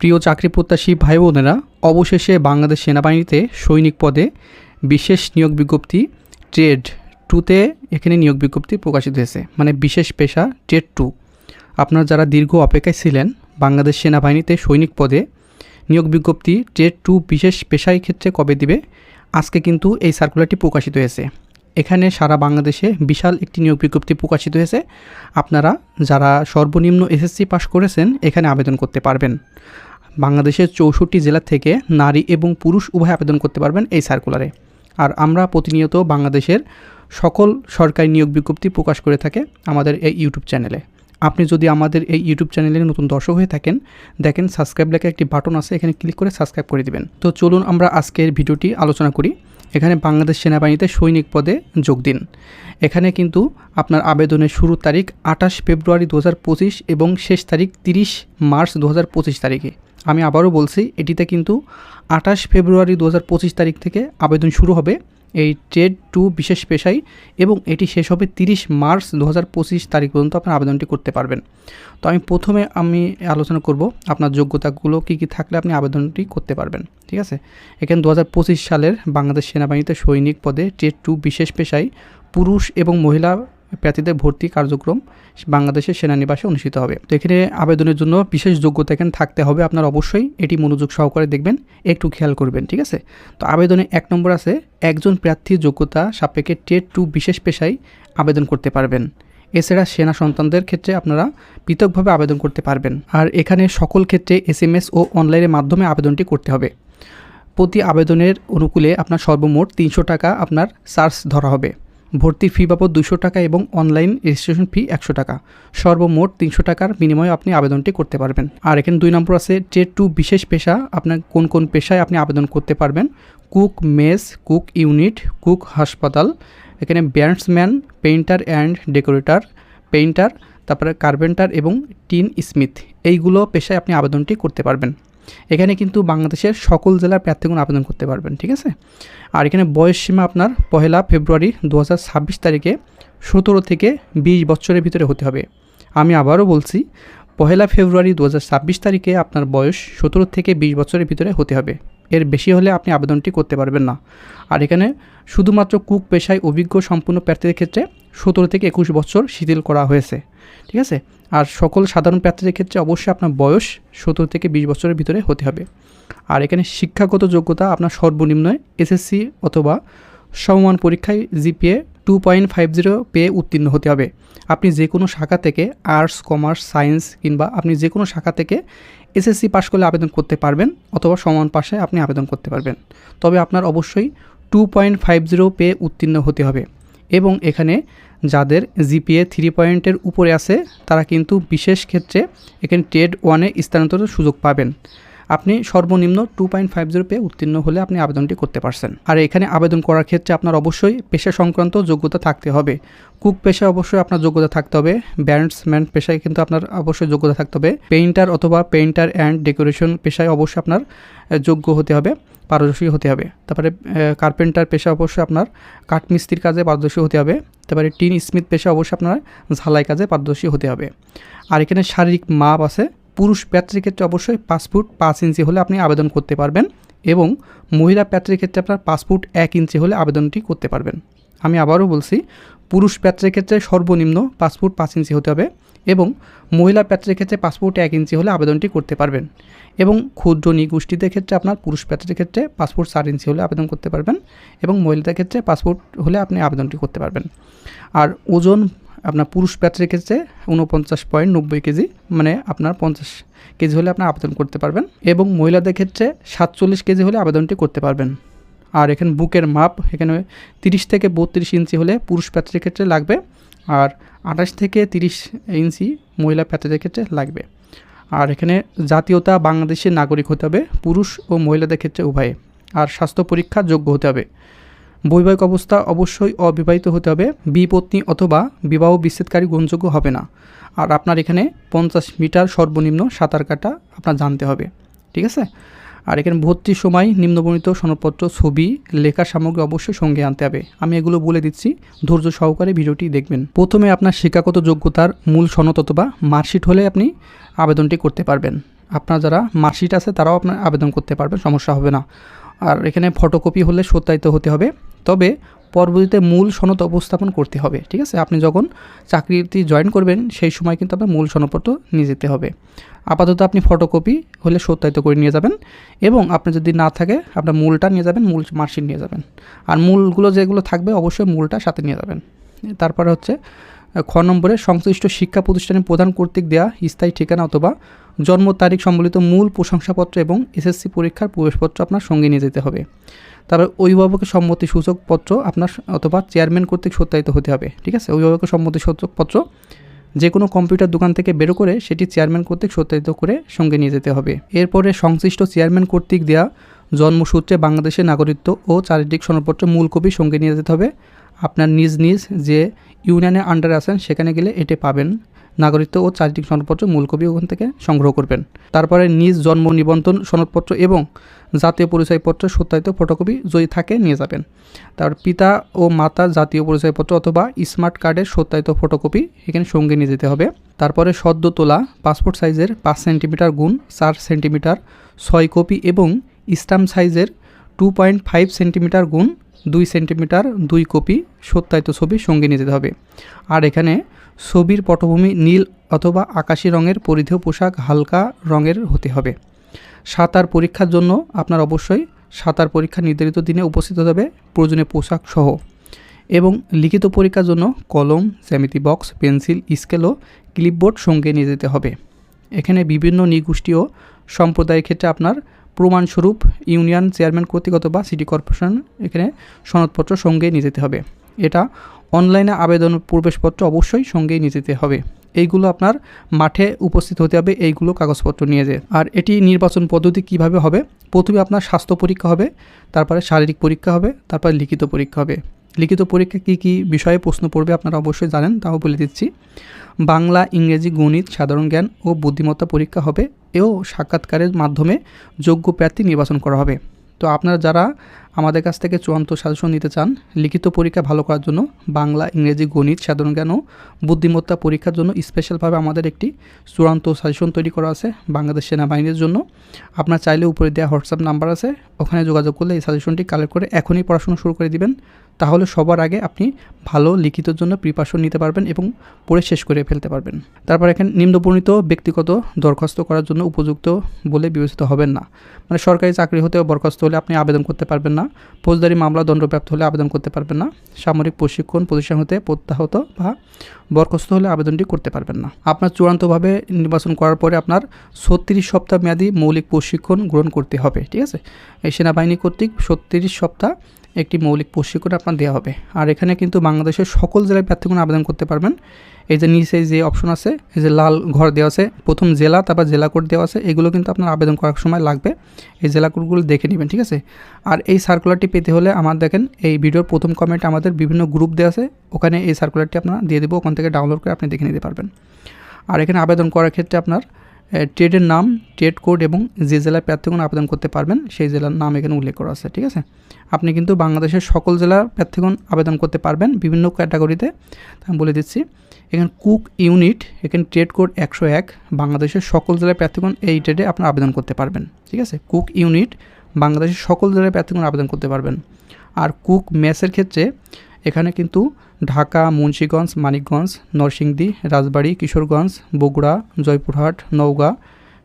প্রিয় চাকরি প্রত্যাশী ভাই বোনেরা, অবশেষে বাংলাদেশ সেনাবাহিনীতে সৈনিক পদে বিশেষ নিয়োগ বিজ্ঞপ্তি ট্রেড 2-তে এখানে নিয়োগ বিজ্ঞপ্তি প্রকাশিত হয়েছে। মানে বিশেষ পেশা ট্রেড 2। আপনারা যারা দীর্ঘ অপেক্ষায় ছিলেন বাংলাদেশ সেনাবাহিনীতে সৈনিক পদে নিয়োগ বিজ্ঞপ্তি ট্রেড 2 বিশেষ পেশায় ক্ষেত্রে কবে দিবে, আজকে কিন্তু এই সার্কুলারটি প্রকাশিত হয়েছে। এখানে সারা বাংলাদেশে বিশাল একটি নিয়োগ বিজ্ঞপ্তি প্রকাশিত হয়েছে। আপনারা যারা সর্বনিম্ন এসএসসি পাস করেছেন এখানে আবেদন করতে পারবেন। বাংলাদেশের 64 জেলা থেকে নারী এবং পুরুষ উভয় আবেদন করতে পারবেন এই সার্কুলারে। আর আমরা প্রতিনিয়ত বাংলাদেশের সকল সরকারি নিয়োগ বিজ্ঞপ্তি প্রকাশ করে থাকে আমাদের এই ইউটিউব চ্যানেলে। আপনি যদি আমাদের এই ইউটিউব চ্যানেলের নতুন দর্শক হয়ে থাকেন, দেখেন সাবস্ক্রাইব লেখা একটি বাটন আছে, এখানে ক্লিক করে সাবস্ক্রাইব করে দিবেন। তো চলুন আমরা আজকের ভিডিওটি আলোচনা করি। এখানে বাংলাদেশ সেনাবাহিনীতে সৈনিক পদে যোগ দিন। এখানে কিন্তু আপনার আবেদনের শুরুর তারিখ 28 ফেব্রুয়ারি 2025 এবং শেষ তারিখ 30 মার্চ 2025 তারিখে। আমি আবারও বলছি, এটিতে কিন্তু 28 ফেব্রুয়ারি 2025 তারিখ থেকে আবেদন শুরু হবে এই ট্রেড 2 বিশেষ পেশায় এবং এটি শেষ হবে 30 মার্চ 2025 তারিখ পর্যন্ত আপনার আবেদনটি করতে পারবেন। তো প্রথমে আমি আলোচনা করব আপনার যোগ্যতাগুলো কী কী থাকলে আপনি আবেদনটি করতে পারবেন। ঠিক আছে, এখানে 2025 সালের বাংলাদেশ সেনাবাহিনীতে সৈনিক পদে ট্রেড 2 বিশেষ পেশায় পুরুষ এবং মহিলা প্রার্থীদের ভর্তি কার্যক্রম বাংলাদেশের সেনানিবাসে অনুষ্ঠিত হবে। তো এখানে আবেদনের জন্য বিশেষ যোগ্যতা এখানে থাকতে হবে আপনার, অবশ্যই এটি মনোযোগ সহকারে দেখবেন, একটু খেয়াল করবেন। ঠিক আছে, তো আবেদনে 1 নম্বর আছে, একজন প্রার্থীর যোগ্যতা সাপেক্ষে ট্রেড 2 বিশেষ পেশায় আবেদন করতে পারবেন। এছাড়া সেনা সন্তানদের ক্ষেত্রে আপনারা পৃথকভাবে আবেদন করতে পারবেন। আর এখানে সকল ক্ষেত্রে SMS ও অনলাইনের মাধ্যমে আবেদনটি করতে হবে। প্রতি আবেদনের অনুকূলে আপনার সর্বমোট 300 টাকা আপনার চার্জ ধরা হবে। ভর্তি ফি বাবদ 200 টাকা এবং অনলাইন রেজিস্ট্রেশন ফি 100 টাকা, সর্বমোট 300 টাকার বিনিময়ে আপনি আবেদনটি করতে পারবেন। আর এখানে 2 নম্বর আছে, ট্রেড 2 বিশেষ পেশা আপনার কোন কোন পেশায় আপনি আবেদন করতে পারবেন। Cook mess, cook unit, cook হাসপাতাল, এখানে batsman, painter and decorator, painter, তারপরে কার্পেন্টার এবং টিন স্মিথ, এইগুলো পেশায় আপনি আবেদনটি করতে পারবেন। এখানে কিন্তু বাংলাদেশের সকল জেলার প্রার্থীগণ আবেদন করতে পারবেন। ঠিক আছে, আর এখানে বয়স সীমা আপনার 1 ফেব্রুয়ারি 2026 তারিখে 17 থেকে 20 বছরের ভিতরে হতে হবে। আমি আবারও বলছি, 1 ফেব্রুয়ারি 2026 তারিখে আপনার বয়স 17 থেকে 20 বছরের ভিতরে হতে হবে। এর বেশি হলে আপনি আবেদনটি করতে পারবেন না। আর এখানে শুধুমাত্র কুক পেশায় অভিজ্ঞ সম্পূর্ণ প্রার্থীদের ক্ষেত্রে 17 থেকে 21 বছর শিথিল করা হয়েছে। ঠিক আছে, আর সকল সাধারণ প্রার্থীদের ক্ষেত্রে অবশ্যই আপনার বয়স 17 থেকে 20 বছরের ভিতরে হতে হবে। আর এখানে শিক্ষাগত যোগ্যতা আপনার সর্বনিম্ন SSC অথবা সমমান পরীক্ষায় GPA 2.50 পেয়ে উত্তীর্ণ হতে হবে। আপনি যে কোনো শাখা থেকে আর্টস, কমার্স, সায়েন্স কিংবা আপনি যে কোনো শাখা থেকে SSC পাস করলে আবেদন করতে পারবেন অথবা সমান পাশে আপনি আবেদন করতে পারবেন। তবে আপনার অবশ্যই 2.50 পেয়ে উত্তীর্ণ হতে হবে। এবং এখানে যাদের GPA 3 পয়েন্টের উপরে আছে তারা কিন্তু বিশেষ ক্ষেত্রে এখানে ট্রেড 1-এ স্থানান্তরের সুযোগ পাবেন। আপনি সর্বনিম্ন 2.50 পেয়ে উত্তীর্ণ হলে আপনি আবেদনটি করতে পারছেন। আর এখানে আবেদন করার ক্ষেত্রে আপনার অবশ্যই পেশা সংক্রান্ত যোগ্যতা থাকতে হবে। কুক পেশায় অবশ্যই আপনার যোগ্যতা থাকতে হবে। ব্যাটসম্যান পেশায় কিন্তু আপনার অবশ্যই যোগ্যতা থাকতে হবে। পেইন্টার অথবা পেইন্টার অ্যান্ড ডেকোরেশন পেশায় অবশ্যই আপনার যোগ্য হতে হবে, পারদর্শী হতে হবে। তারপরে কার্পেন্টার পেশা অবশ্যই আপনার কাঠমিস্ত্রির কাজে পারদর্শী হতে হবে। তারপরে টিন স্মিথ পেশা অবশ্যই আপনার ঝালাই কাজে পারদর্শী হতে হবে। আর এখানে শারীরিক মাপ আছে, পুরুষ প্রার্থীর ক্ষেত্রে অবশ্যই 5 ফুট 5 ইঞ্চি হলে আপনি আবেদন করতে পারবেন এবং মহিলা প্রার্থীর ক্ষেত্রে আপনার 5 ফুট 1 ইঞ্চি হলে আবেদনটি করতে পারবেন। আমি আবারও বলছি, পুরুষ প্রার্থীর ক্ষেত্রে সর্বনিম্ন 5 ফুট 5 ইঞ্চি হতে হবে এবং মহিলা প্রার্থীর ক্ষেত্রে 5 ফুট 1 ইঞ্চি হলে আবেদনটি করতে পারবেন। এবং ক্ষুদ্র নিগোষ্ঠীদের ক্ষেত্রে আপনার পুরুষ প্রার্থীর ক্ষেত্রে 5 ফুট 4 ইঞ্চি হলে আবেদন করতে পারবেন এবং মহিলাদের ক্ষেত্রে 5 ফুট হলে আপনি আবেদনটি করতে পারবেন। আর ওজন আপনার পুরুষ প্রার্থীর ক্ষেত্রে 49.90 কেজি, মানে আপনার 50 কেজি হলে আপনার আবেদন করতে পারবেন এবং মহিলাদের ক্ষেত্রে 47 কেজি হলে আবেদনটি করতে পারবেন। আর এখানে বুকের মাপ এখানে 30 থেকে 32 ইঞ্চি হলে পুরুষ প্রার্থীর ক্ষেত্রে লাগবে আর 28 থেকে 30 ইঞ্চি মহিলা প্রার্থীদের ক্ষেত্রে লাগবে। আর এখানে জাতীয়তা বাংলাদেশের নাগরিক হতে হবে পুরুষ ও মহিলাদের ক্ষেত্রে উভয়ে। আর স্বাস্থ্য পরীক্ষা যোগ্য হতে হবে। বৈবাহিক অবস্থা অবশ্যই অবিবাহিত হতে হবে, বিপত্নী অথবা বিবাহ বিচ্ছেদকারী গ্রহণযোগ্য হবে না। আর আপনার এখানে 50 মিটার সর্বনিম্ন সাঁতার কাটা আপনার জানতে হবে। ঠিক আছে, আর এখানে ভর্তির সময় নিম্নবর্ণিত সনদপত্র, ছবি, লেখা সামগ্রী অবশ্যই সঙ্গে আনতে হবে। আমি এগুলো বলে দিচ্ছি, ধৈর্য সহকারে ভিডিওটি দেখবেন। প্রথমে আপনার শিক্ষাগত যোগ্যতার মূল সনদ অথবা মার্কশিট হলে আপনি আবেদনটি করতে পারবেন। আপনার যারা মার্কশিট আছে তারাও আপনার আবেদন করতে পারবেন, সমস্যা হবে না। আর এখানে ফটোকপি হলে সত্যায়িত হতে হবে, তবে পরবর্তীতে মূল সনদ উপস্থাপন করতে হবে। ঠিক আছে, আপনি যখন চাকরিতে জয়েন করবেন সেই সময় কিন্তু আপনার মূল সনদপত্র নিয়ে যেতে হবে। আপাতত আপনি ফটোকপি হলে সত্যায়িত করে নিয়ে যাবেন, এবং আপনার যদি না থাকে আপনার মূলটা নিয়ে যাবেন, মূল মার্কশিট নিয়ে যাবেন। আর মূলগুলো যেগুলো থাকবে অবশ্যই মূলটা সাথে নিয়ে যাবেন। তারপরে হচ্ছে খ নম্বরে সংশ্লিষ্ট শিক্ষা প্রতিষ্ঠানের প্রধান কর্তৃক দেওয়া স্থায়ী ঠিকানা অথবা জন্ম তারিখ সম্বলিত মূল প্রশংসাপত্র এবং এসএসসি পরীক্ষার প্রবেশপত্র আপনার সঙ্গে নিয়ে যেতে হবে। তারপর অভিভাবকের সম্মতি সূচকপত্র আপনার অথবা চেয়ারম্যান কর্তৃক সত্যায়িত হতে হবে। ঠিক আছে, অভিভাবকের সম্মতি সূচকপত্র যে কোনো কম্পিউটার দোকান থেকে বের করে সেটি চেয়ারম্যান কর্তৃক সত্যায়িত করে সঙ্গে নিয়ে যেতে হবে। এরপরে সংশ্লিষ্ট চেয়ারম্যান কর্তৃক দেওয়া জন্মসূত্রে বাংলাদেশের নাগরিকত্ব ও চারিত্রিক সনদপত্র মূল কপি সঙ্গে নিয়ে যেতে হবে। আপনার নিজ নিজ যে ইউনিয়নের আন্ডারে আছেন সেখানে গেলে এটি পাবেন, নাগরিকত্ব ও চারিত্রিক সনদপত্র মূল কপি ওখান থেকে সংগ্রহ করবেন। তারপরে নিজ জন্ম নিবন্ধন সনদপত্র এবং জাতীয় পরিচয়পত্র সত্যায়িত ফটোকপি যদি থাকে নিয়ে যাবেন। তারপর পিতা ও মাতার জাতীয় পরিচয়পত্র অথবা স্মার্ট কার্ডের সত্যায়িত ফটোকপি এখানে সঙ্গে নিয়ে যেতে হবে। তারপরে সদ্য তোলা পাসপোর্ট সাইজের 5 সেন্টিমিটার গুণ 4 সেন্টিমিটার 6 কপি এবং স্ট্যাম্প সাইজের 2.5 সেন্টিমিটার গুণ 2 সেন্টিমিটার 2 কপি সত্যায়িত ছবি সঙ্গে নিয়ে যেতে হবে। আর এখানে ছবির পটভূমি নীল অথবা আকাশি রঙের, পরিধেয় পোশাক হালকা রঙের হতে হবে। সাঁতার পরীক্ষার জন্য আপনার অবশ্যই সাঁতার পরীক্ষা নির্ধারিত দিনে উপস্থিত হতে হবে প্রয়োজনীয় পোশাক সহ, এবং লিখিত পরীক্ষার জন্য কলম, জ্যামিতি বক্স, পেন্সিল, স্কেল ও ক্লিপবোর্ড সঙ্গে নিয়ে যেতে হবে। এখানে বিভিন্ন নৃগোষ্ঠী ও সম্প্রদায়ের ক্ষেত্রে আপনার প্রমাণস্বরূপ ইউনিয়ন চেয়ারম্যান কর্তৃক অথবা সিটি কর্পোরেশন এখানে সনদপত্র সঙ্গে নিয়ে যেতে হবে। এটা অনলাইনে আবেদন প্রবেশপত্র অবশ্যই সঙ্গেই নিয়ে যেতে হবে। এইগুলো আপনার মাঠে উপস্থিত হতে হবে, এইগুলো কাগজপত্র নিয়ে যেয়ে। আর এটি নির্বাচন পদ্ধতি কিভাবে হবে, প্রথমে আপনার স্বাস্থ্য পরীক্ষা হবে, তারপরে শারীরিক পরীক্ষা হবে, তারপরে লিখিত পরীক্ষা হবে। লিখিত পরীক্ষা কী কী বিষয়ে প্রশ্ন পড়বে আপনারা অবশ্যই জানেন, তাও বলে দিচ্ছি। বাংলা, ইংরেজি, গণিত, সাধারণ জ্ঞান ও বুদ্ধিমত্তা পরীক্ষা হবে, এও সাক্ষাৎকারের মাধ্যমে যোগ্য প্রার্থী নির্বাচন করা হবে। তো আপনারা যারা আমাদের কাছ থেকে চূড়ান্ত সাজেশন নিতে চান লিখিত পরীক্ষা ভালো করার জন্য, বাংলা, ইংরেজি, গণিত, সাধারণ জ্ঞান ও বুদ্ধিমত্তা পরীক্ষার জন্য স্পেশালভাবে আমাদের একটি চূড়ান্ত সাজেশন তৈরি করা আছে বাংলাদেশ সেনাবাহিনীর জন্য। আপনার চাইলে উপরে দেওয়া হোয়াটসঅ্যাপ নাম্বার আছে, ওখানে যোগাযোগ করলে এই সাজেশনটি কালেক্ট করে এখনই পড়াশোনা শুরু করে দিবেন। তাহলে সবার আগে আপনি ভালো লিখিতর জন্য প্রিপারেশন নিতে পারবেন এবং পড়ে শেষ করে ফেলতে পারবেন। তারপর এখানে নিম্নবর্ণিত ব্যক্তিগত দরখাস্ত করার জন্য উপযুক্ত বলে বিবেচিত হবেন না। মানে সরকারি চাকরি হতে বরখাস্ত হলে আপনি আবেদন করতে পারবেন না, ফৌজদারি মামলা দণ্ডপ্রাপ্ত হলে আবেদন করতে পারবেন না, সামরিক প্রশিক্ষণ প্রতিষ্ঠান হতে প্রত্যাহত বা বরখাস্ত হলে আবেদনটি করতে পারবেন না। আপনার চূড়ান্তভাবে নির্বাচন করার পরে আপনার 36 সপ্তাহ মেয়াদী মৌলিক প্রশিক্ষণ গ্রহণ করতে হবে। ঠিক আছে, এই সেনাবাহিনী কর্তৃক 36 সপ্তাহ একটি মৌলিক প্রশিক্ষণ আপনার দেওয়া হবে। আর এখানে কিন্তু বাংলাদেশের সকল জেলায় প্রার্থীগণ আবেদন করতে পারবেন। এই যে নিচে যে অপশন আছে, এই যে লাল ঘর দেওয়া আছে, প্রথম জেলা, তারপর জেলা কোড দেওয়া আছে, এগুলো কিন্তু আপনার আবেদন করার সময় লাগবে। এই জেলা কোডগুলো দেখে নেবেন, ঠিক আছে। আর এই সার্কুলারটি পেতে হলে আমার দেখেন এই ভিডিওর প্রথম কমেন্টে আমাদের বিভিন্ন গ্রুপ দেওয়া আছে, ওখানে এই সার্কুলারটি আপনারা দিয়ে দেবো, ওখান থেকে ডাউনলোড করে আপনি দেখে নিতে পারবেন। আর এখানে আবেদন করার ক্ষেত্রে আপনার ট্রেডের নাম, ট্রেড কোড এবং যে জেলার প্রার্থীগণ আবেদন করতে পারবেন সেই জেলার নাম এখানে উল্লেখ করা আছে, ঠিক আছে। আপনি কিন্তু বাংলাদেশের সকল জেলার প্রার্থীগণ আবেদন করতে পারবেন বিভিন্ন ক্যাটাগরিতে, আমি বলে দিচ্ছি। এখানে কুক ইউনিট, এখানে ট্রেড কোড 101, বাংলাদেশের সকল জেলার প্রার্থীগণ এই ট্রেডে আপনারা আবেদন করতে পারবেন, ঠিক আছে। কুক ইউনিট বাংলাদেশের সকল জেলার প্রার্থীগণ আবেদন করতে পারবেন। আর কুক মেসের ক্ষেত্রে এখানে কিন্তু ঢাকা, মুন্সিগঞ্জ, মানিকগঞ্জ, নরসিংদী, রাজবাড়ী, কিশোরগঞ্জ, বগুড়া, জয়পুরহাট, নওগাঁ,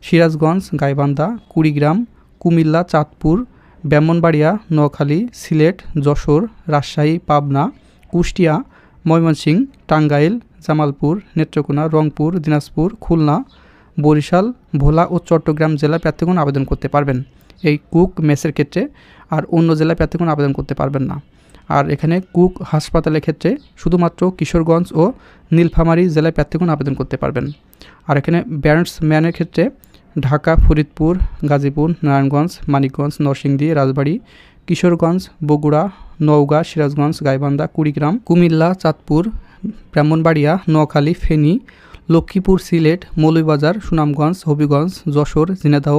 সিরাজগঞ্জ, গাইবান্ধা, কুড়িগ্রাম, কুমিল্লা, চাঁদপুর, ব্রাহ্মণবাড়িয়া, নোয়াখালী, সিলেট, যশোর, রাজশাহী, পাবনা, কুষ্টিয়া, ময়মনসিংহ, টাঙ্গাইল, জামালপুর, নেত্রকোনা, রংপুর, দিনাজপুর, খুলনা, বরিশাল, ভোলা ও চট্টগ্রাম জেলার প্রার্থীগণ আবেদন করতে পারবেন এই কুক মেসের ক্ষেত্রে। আর অন্য জেলার প্রার্থীগণ আবেদন করতে পারবেন না। আর এখানে কুক হাসপাতালের ক্ষেত্রে শুধুমাত্র কিশোরগঞ্জ ও নীলফামারী জেলায় প্রার্থীগণ আবেদন করতে পারবেন। আর এখানে ব্যাটসম্যানের ক্ষেত্রে ঢাকা, ফরিদপুর, গাজীপুর, নারায়ণগঞ্জ, মানিকগঞ্জ, নরসিংদী, রাজবাড়ী, কিশোরগঞ্জ, বগুড়া, নওগাঁ, সিরাজগঞ্জ, গাইবান্ধা, কুড়িগ্রাম, কুমিল্লা, চাঁদপুর, ব্রাহ্মণবাড়িয়া, নোয়াখালী, ফেনী, লক্ষ্মীপুর, সিলেট, মৌলভীবাজার, সুনামগঞ্জ, হবিগঞ্জ, যশোর, ঝিনাইদহ,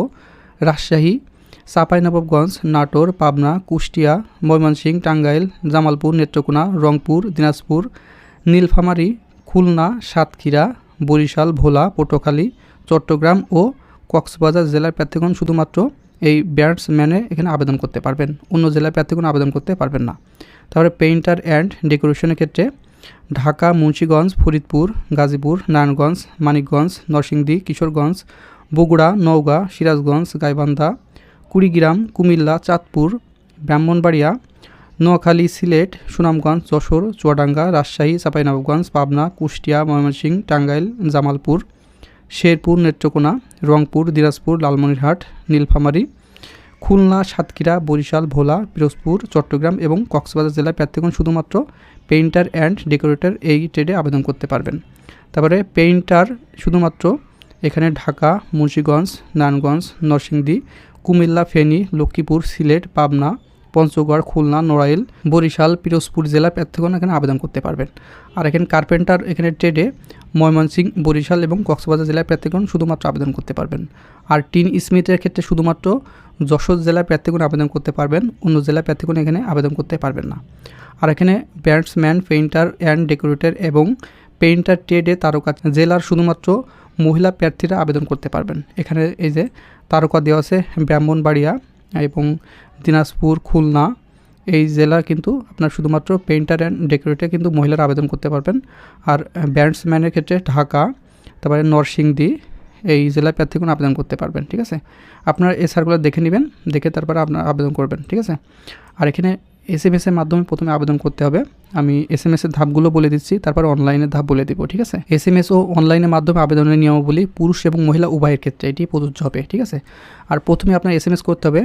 রাজশাহী, চাঁপাইনবাবগঞ্জ, নাটোর, পাবনা, কুষ্টিয়া, ময়মনসিংহ, টাঙ্গাইল, জামালপুর, নেত্রকোনা, রংপুর, দিনাজপুর, নীলফামারী, খুলনা, সাতক্ষীরা, বরিশাল, ভোলা, পটুয়াখালী, চট্টগ্রাম ও কক্সবাজার জেলার প্রার্থীগণ শুধুমাত্র এই ব্যাটসম্যানে এখানে আবেদন করতে পারবেন, অন্য জেলার প্রার্থীগণ আবেদন করতে পারবেন না। তারপরে পেইন্টার অ্যান্ড ডেকোরেশনের ক্ষেত্রে ঢাকা, মুন্সিগঞ্জ, ফরিদপুর, গাজীপুর, নারায়ণগঞ্জ, মানিকগঞ্জ, নরসিংদী, কিশোরগঞ্জ, বগুড়া, নওগাঁ, সিরাজগঞ্জ, গাইবান্ধা, কুড়িগ্রাম, কুমিল্লা, চাঁদপুর, ব্রাহ্মণবাড়িয়া, নোয়াখালী, সিলেট, সুনামগঞ্জ, যশোর, চুয়াডাঙ্গা, রাজশাহী, চাঁপাইনবাবগঞ্জ, পাবনা, কুষ্টিয়া, ময়মনসিংহ, টাঙ্গাইল, জামালপুর, শেরপুর, নেত্রকোনা, রংপুর, দিনাজপুর, লালমনিরহাট, নীলফামারী, খুলনা, সাতক্ষীরা, বরিশাল, ভোলা, পিরোজপুর, চট্টগ্রাম এবং কক্সবাজার জেলার প্রার্থীগণ শুধুমাত্র পেইন্টার অ্যান্ড ডেকোরেটর এই ট্রেডে আবেদন করতে পারবেন। তারপরে পেইন্টার শুধুমাত্র এখানে ঢাকা, মুন্সিগঞ্জ, নারায়ণগঞ্জ, নরসিংদী, কুমিল্লা, ফেনী, লক্ষ্মীপুর, সিলেট, পাবনা, পঞ্চগড়, খুলনা, নড়াইল, বরিশাল, পিরোজপুর জেলার প্রার্থীগণ এখানে আবেদন করতে পারবেন। আর এখানে কার্পেন্টার এখানে ট্রেডে ময়মনসিংহ, বরিশাল এবং কক্সবাজার জেলার প্রার্থীগণ শুধুমাত্র আবেদন করতে পারবেন। আর টিন স্মিথের ক্ষেত্রে শুধুমাত্র যশোর জেলার প্রার্থীগণ আবেদন করতে পারবেন, অন্য জেলার প্রার্থীগণ এখানে আবেদন করতে পারবেন না। আর এখানে ব্যাটসম্যান, পেইন্টার অ্যান্ড ডেকোরেটর এবং পেইন্টার ট্রেডে তারকা জেলার শুধুমাত্র মহিলা প্রার্থীরা আবেদন করতে পারবেন। এখানে এই যে তারকা দেওয়া আছে ব্রাহ্মণবাড়িয়া এবং দিনাজপুর, খুলনা এই জেলা কিন্তু আপনার শুধুমাত্র পেইন্টার অ্যান্ড ডেকোরেটর কিন্তু মহিলারা আবেদন করতে পারবেন। আর ব্যাটসম্যানের ক্ষেত্রে ঢাকা, তারপরে নরসিংদী এই জেলার প্রার্থীগণ আবেদন করতে পারবেন। ঠিক আছে, আপনারা এই সার্কুলার দেখে নেবেন, দেখে তারপরে আপনারা আবেদন করবেন। ঠিক আছে, আর এখানে SMS-এর মাধ্যমে প্রথমে আবেদন করতে হবে। আমি SMS-এর ধাপগুলো বলে দিচ্ছি, তারপর অনলাইনের ধাপ বলে দেবো। ঠিক আছে, SMS ও অনলাইনের মাধ্যমে আবেদনের নিয়মাবলী পুরুষ এবং মহিলা উভয়ের ক্ষেত্রে এটি প্রযোজ্য হবে। ঠিক আছে, আর প্রথমে আপনার SMS করতে হবে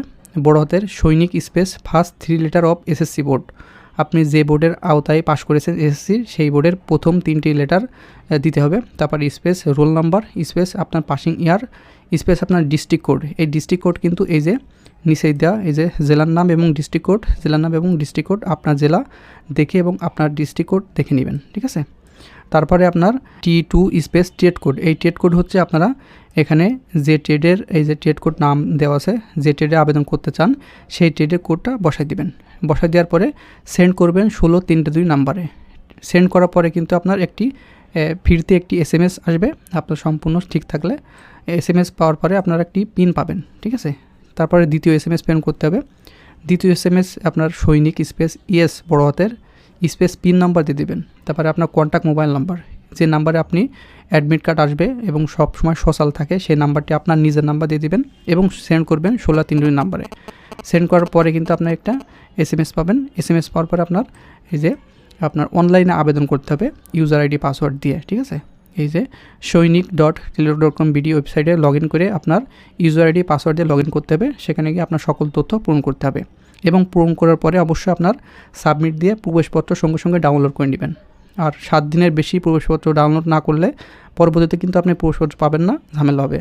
বড় হাতের সৈনিক space first 3 letter of SSC board. আপনি যে বোর্ডের আওতায় পাশ করেছেন SSC সেই বোর্ডের প্রথম 3টি লেটার দিতে হবে। তারপর স্পেস রোল নাম্বার, স্পেস আপনার পাসিং ইয়ার, স্পেস আপনার ডিস্ট্রিক্ট কোড। এই ডিস্ট্রিক্ট কোড কিন্তু এই যে নিচেই দেওয়া, এই যে জেলার নাম এবং ডিস্ট্রিক্ট কোড, জেলার নাম এবং ডিস্ট্রিক্ট কোড আপনার জেলা দেখে এবং আপনার ডিস্ট্রিক্ট কোড দেখে নেবেন। ঠিক আছে, তারপরে আপনার T2 স্পেস ট্রেড কোড। এই ট্রেড কোড হচ্ছে আপনারা এখানে যে ট্রেডের এই যে ট্রেড কোড নাম দেওয়া আছে, যে ট্রেডে আবেদন করতে চান সেই ট্রেডের কোডটা বসাই দিবেন। বসাই দেওয়ার পরে সেন্ড করবেন 16-3-2 নাম্বারে। সেন্ড করার পরে কিন্তু আপনার একটি ফিরতে একটি SMS আসবে। আপনার সম্পূর্ণ ঠিক থাকলে SMS পাওয়ার পরে আপনারা একটি পিন পাবেন। ঠিক আছে, তারপরে দ্বিতীয় SMS পেন করতে হবে। দ্বিতীয় SMS আপনার সৈনিক স্পেস ইএস বড় হাতের স্পেস পিন নাম্বার দিয়ে দেবেন। তারপরে আপনার কন্ট্যাক্ট মোবাইল নাম্বার, যে নাম্বারে আপনি অ্যাডমিট কার্ড আসবে এবং সব সময় সচল থাকে সেই নাম্বারটি আপনার নিজের নাম্বার দিয়ে দিবেন এবং সেন্ড করবেন 16-3-2 নাম্বারে। সেন্ড করার পরে কিন্তু আপনার একটা SMS পাবেন। SMS পাওয়ার পরে আপনার এই যে আপনার অনলাইনে আবেদন করতে হবে ইউজার ID পাসওয়ার্ড দিয়ে। ঠিক আছে, এই যে সৈনিক.টেলিটক.com BD ওয়েবসাইটে লগ ইন করে আপনার ইউজার ID পাসওয়ার্ড দিয়ে লগ ইন করতে হবে। সেখানে গিয়ে আপনার সকল তথ্য পূরণ করতে হবে এবং পূরণ করার পরে অবশ্যই আপনার সাবমিট দিয়ে প্রবেশপত্র সঙ্গে সঙ্গে ডাউনলোড করে নেবেন। আর 7 দিনের বেশি প্রবেশপত্র ডাউনলোড না করলে পরবর্তীতে কিন্তু আপনি প্রবেশপত্র পাবেন না, ঝামেলা হবে।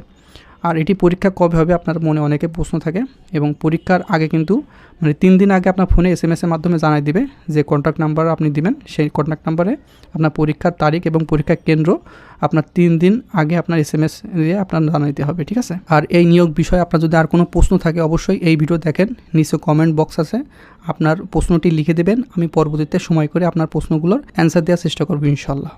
আর এটি পরীক্ষা কবে হবে আপনার মনে অনেকে প্রশ্ন থাকে এবং পরীক্ষার আগে কিন্তু মানে 3 দিন আগে আপনার ফোনে SMS-এর মাধ্যমে জানাই দিবে যে কন্ট্যাক্ট নাম্বার আপনি দিবেন, সেই কন্ট্যাক্ট নাম্বারে আপনার পরীক্ষার তারিখ এবং পরীক্ষার কেন্দ্র আপনার 3 দিন আগে আপনার SMS দিয়ে আপনার জানাইতে হবে। ঠিক আছে, আর এই নিয়োগ বিষয়ে আপনার যদি আর কোনো প্রশ্ন থাকে অবশ্যই এই ভিডিও দেখেন, নিচে কমেন্ট বক্স আছে, আপনার প্রশ্নটি লিখে দেবেন। আমি পরবর্তীতে সময় করে আপনার প্রশ্নগুলোর অ্যান্সার দেওয়ার চেষ্টা করব ইনশাল্লাহ।